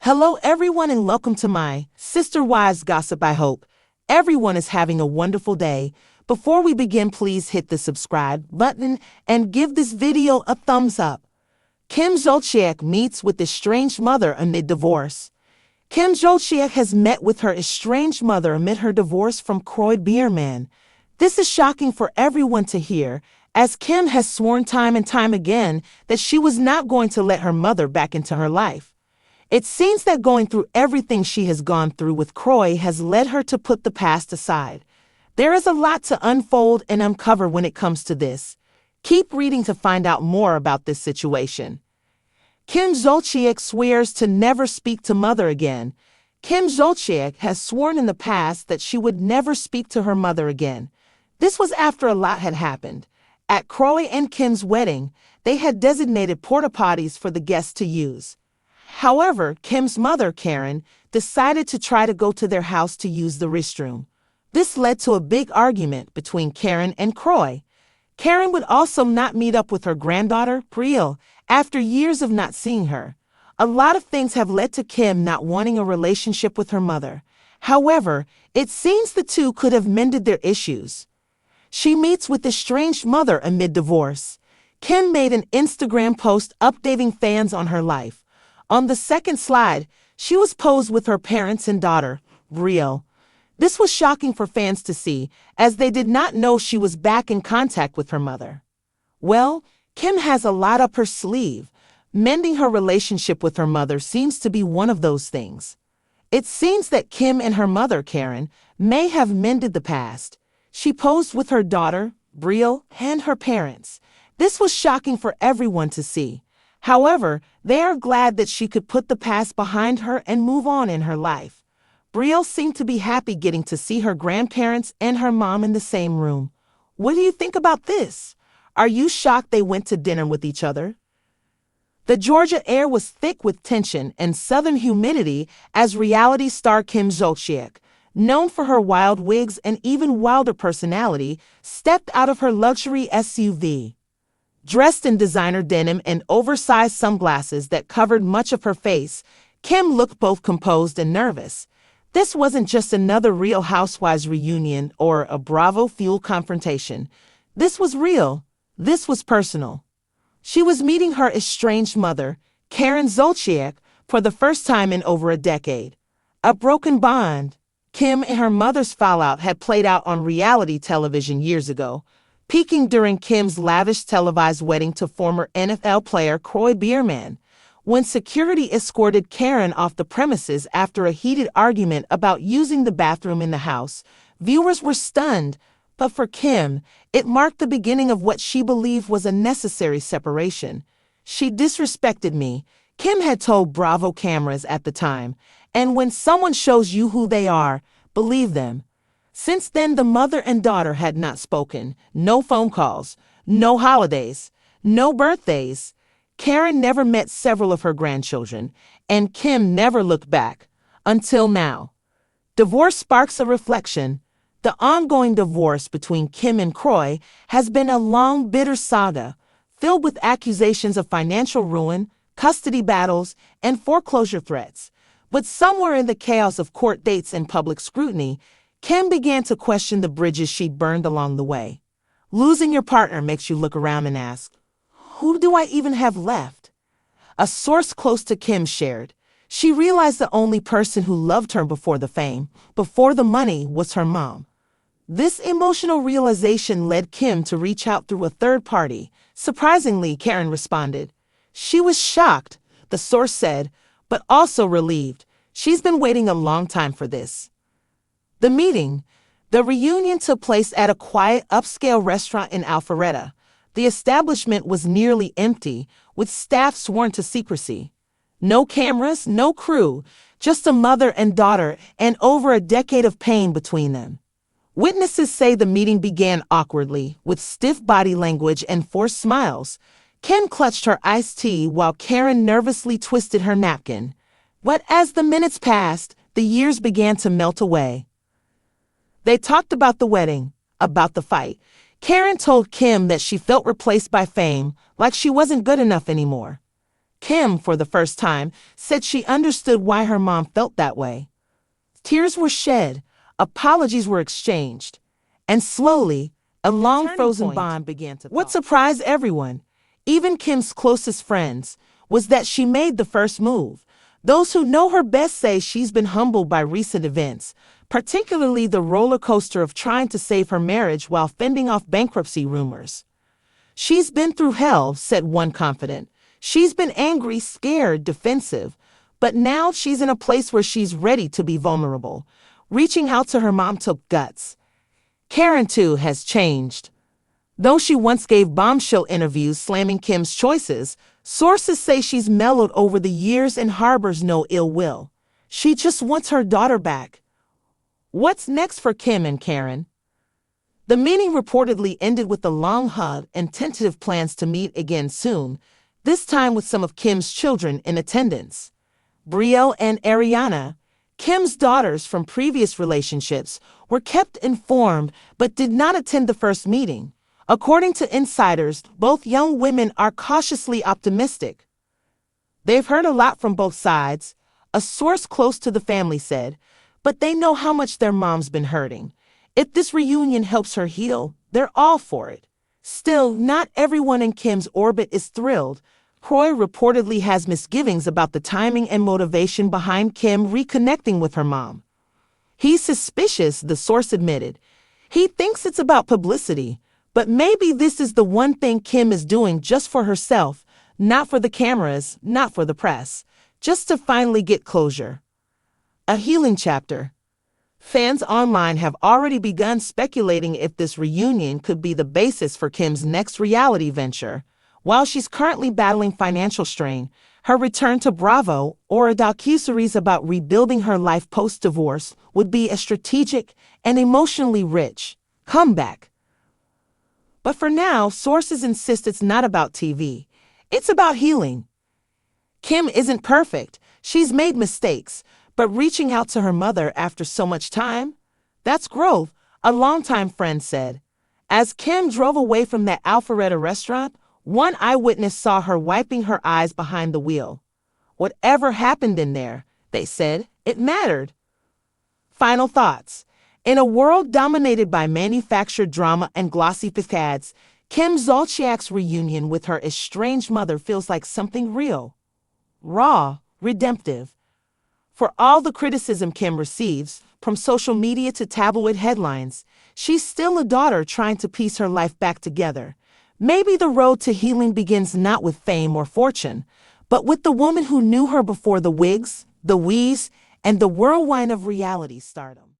Hello everyone and welcome to my Sister Wives Gossip. I hope everyone is having a wonderful day. Before we begin, please hit the subscribe button and give this video a thumbs up. Kim Zolciak meets with estranged mother amid divorce. Kim Zolciak has met with her estranged mother amid her divorce from Cristin Bierman. This is shocking for everyone to hear, as Kim has sworn time and time again that she was not going to let her mother back into her life. It seems that going through everything she has gone through with Cristin has led her to put the past aside. There is a lot to unfold and uncover when it comes to this. Keep reading to find out more about this situation. Kim Zolciak swears to never speak to mother again. Kim Zolciak has sworn in the past that she would never speak to her mother again. This was after a lot had happened. At Cristin and Kim's wedding, they had designated porta potties for the guests to use. However, Kim's mother, Karen, decided to try to go to their house to use the restroom. This led to a big argument between Karen and Cristin. Karen would also not meet up with her granddaughter, Brielle, after years of not seeing her. A lot of things have led to Kim not wanting a relationship with her mother. However, it seems the two could have mended their issues. She meets with estranged mother amid divorce. Kim made an Instagram post updating fans on her life. On the second slide, she was posed with her parents and daughter, Brielle. This was shocking for fans to see, as they did not know she was back in contact with her mother. Well, Kim has a lot up her sleeve. Mending her relationship with her mother seems to be one of those things. It seems that Kim and her mother, Karen, may have mended the past. She posed with her daughter, Brielle, and her parents. This was shocking for everyone to see. However, they are glad that she could put the past behind her and move on in her life. Brielle seemed to be happy getting to see her grandparents and her mom in the same room. What do you think about this? Are you shocked they went to dinner with each other? The Georgia air was thick with tension and southern humidity as reality star Kim Zolciak, known for her wild wigs and even wilder personality, stepped out of her luxury SUV. Dressed in designer denim and oversized sunglasses that covered much of her face, Kim looked both composed and nervous. This wasn't just another Real Housewives reunion or a Bravo Feud confrontation. This was real. This was personal. She was meeting her estranged mother, Karen Zolciak, for the first time in over a decade. A broken bond. Kim and her mother's fallout had played out on reality television years ago, peaking during Kim's lavish televised wedding to former NFL player Cristin Bierman, when security escorted Karen off the premises after a heated argument about using the bathroom in the house. Viewers were stunned, but for Kim, it marked the beginning of what she believed was a necessary separation. "She disrespected me," Kim had told Bravo cameras at the time, "and when someone shows you who they are, believe them." Since then, the mother and daughter had not spoken. No phone calls, no holidays, no birthdays. Karen never met several of her grandchildren, and Kim never looked back. Until now. Divorce sparks a reflection. The ongoing divorce between Kim and Cristin has been a long, bitter saga, filled with accusations of financial ruin, custody battles, and foreclosure threats. But somewhere in the chaos of court dates and public scrutiny, Kim began to question the bridges she'd burned along the way. Losing your partner makes you look around and ask, who do I even have left? A source close to Kim shared. She realized the only person who loved her before the fame, before the money, was her mom. This emotional realization led Kim to reach out through a third party. Surprisingly, Karen responded. She was shocked, the source said, but also relieved. She's been waiting a long time for this. The reunion took place at a quiet, upscale restaurant in Alpharetta. The establishment was nearly empty, with staff sworn to secrecy. No cameras, no crew, just a mother and daughter, and over a decade of pain between them. Witnesses say the meeting began awkwardly, with stiff body language and forced smiles. Kim clutched her iced tea while Karen nervously twisted her napkin. But as the minutes passed, the years began to melt away. They talked about the wedding, about the fight. Karen told Kim that she felt replaced by fame, like she wasn't good enough anymore. Kim, for the first time, said she understood why her mom felt that way. Tears were shed, apologies were exchanged, and slowly, a long frozen bond began to thaw. What surprised everyone, even Kim's closest friends, was that she made the first move. Those who know her best say she's been humbled by recent events, particularly the roller coaster of trying to save her marriage while fending off bankruptcy rumors. "She's been through hell," said one confidant. "She's been angry, scared, defensive, but now she's in a place where she's ready to be vulnerable. Reaching out to her mom took guts." Karen, too, has changed. Though she once gave bombshell interviews slamming Kim's choices, sources say she's mellowed over the years and harbors no ill will. She just wants her daughter back. What's next for Kim and Karen? The meeting reportedly ended with a long hug and tentative plans to meet again soon, this time with some of Kim's children in attendance. Brielle and Ariana, Kim's daughters from previous relationships, were kept informed but did not attend the first meeting. According to insiders, both young women are cautiously optimistic. They've heard a lot from both sides, a source close to the family said, but they know how much their mom's been hurting. If this reunion helps her heal, they're all for it. Still, not everyone in Kim's orbit is thrilled. Kroy reportedly has misgivings about the timing and motivation behind Kim reconnecting with her mom. He's suspicious, the source admitted. He thinks it's about publicity, but maybe this is the one thing Kim is doing just for herself, not for the cameras, not for the press, just to finally get closure. A healing chapter. Fans online have already begun speculating if this reunion could be the basis for Kim's next reality venture. While she's currently battling financial strain, her return to Bravo or a docuseries about rebuilding her life post-divorce would be a strategic and emotionally rich comeback. But for now, sources insist it's not about TV. It's about healing. Kim isn't perfect. She's made mistakes, but reaching out to her mother after so much time, that's growth, a longtime friend said. As Kim drove away from that Alpharetta restaurant, one eyewitness saw her wiping her eyes behind the wheel. Whatever happened in there, they said, it mattered. Final thoughts. In a world dominated by manufactured drama and glossy facades, Kim Zolciak's reunion with her estranged mother feels like something real, raw, redemptive. For all the criticism Kim receives, from social media to tabloid headlines, she's still a daughter trying to piece her life back together. Maybe the road to healing begins not with fame or fortune, but with the woman who knew her before the wigs, the weaves, and the whirlwind of reality stardom.